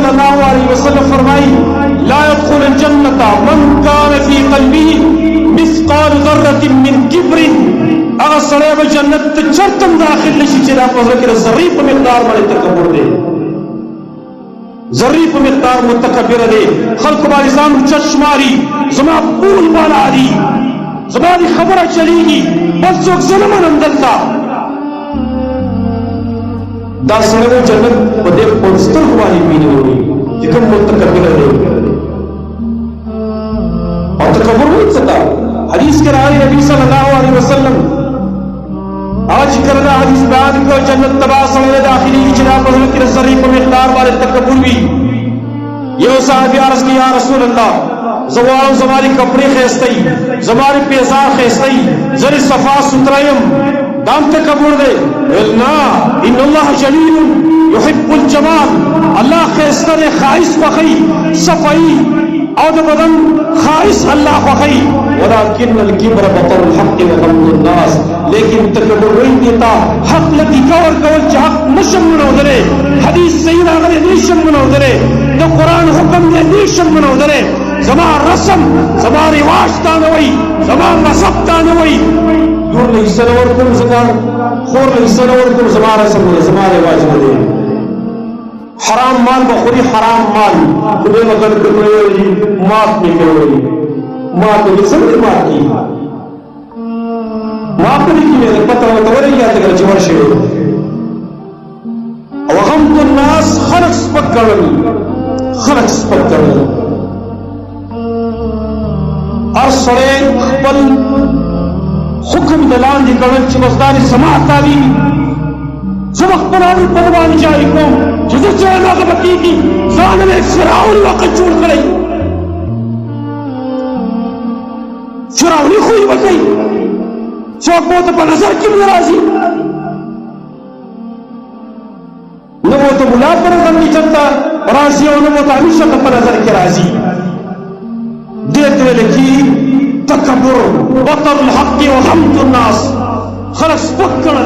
सल्लल्लाहु अलैहि वसल्लम फरमाई, ला यदखुलुल जन्नता मन कान फी क़ल्बिही मिस्क़ाल ज़र्रतिन मिन किब्रिन। अगर सड़े व जन्नत चरतम दाखिल नशी चिरा पर ज़र्री पे मिक़दार वाले तकब्बुर दे, ज़र्री पे मिक़दार मुतकब्बिर दे, खल्क़ बालिसान चश्मारी ज़मा पूल वाला दी ज़मानी खबर चलेगी बस जो ज़लमन अंदलता दासने वो जन्नत बदे पोस्टर वाली पीने होगी जिकम मुतकब्बिर दे और तकब्बुर नहीं सकता। हदीस के रावी नबी सल्लल्लाहु अलैहि वसल्लम आज करना हदीस बयान को जन्नत तबाह सड़े दाखिली की चिरा पर की ज़र्री पे मिक़दार वाले तकब्बुर भी ये साहब अर्ज़ की, या रसूल अल्लाह ज़वाल ज़मारी कपड़े खेस्तई ज़मारी पेजार खेस्तई ज़री सफा सुथरायम दाम तकब्बुर दे ना इन्नल्लाह जलीलुन युहिब्बुल जमाल। अल्लाह खेस्तर खाइस बखई सफाई और बदन खाइस अल्लाह बखई वलाकिन्नल किब्र बतरुल हक़्क़ि व गम्दुन नास। लेकिन तकब्बुर नहीं देता हक लगी कवर कवर हक नशम मनोदरे हदीस सही रागले निशम मनोदरे तो कुरान हुक्म दे निशम मनोदरे ज़मा रस्म ज़मा रिवाज तानवई ज़मा मज़हब तानवई दूर नहीं सनवर कुम ज़मा खोर नहीं सनवर कुम ज़मा रस्म दे ज़मा रिवाज दे हराम माल बखुरी हराम माल खुदे मगन करोई माफ नहीं करोई माफ नहीं समझ माफ की माफ नहीं की मेरे पता होता है या तेरा जीवन शेर वहम तो नास खलक स्पक्करनी खलक स्पक्करनी और सड़े खपल हुक्म दलान दी करण चिमसदारी समात ताली सबक बनानी परवान जाए को जिसे चाहना का बकी की जान में फिराउन वक़्त चूड़ करई फिराउनी खुई बकई चौको तो नजर की नाराजी न वो तो बुला पर नजर नहीं चलता राजी और न वो तो हमेशा पर नजर के राजी देते लिखी तकब्बुर बतरुल हक़्क़ि व गम्दुन नास खलस पक्कड़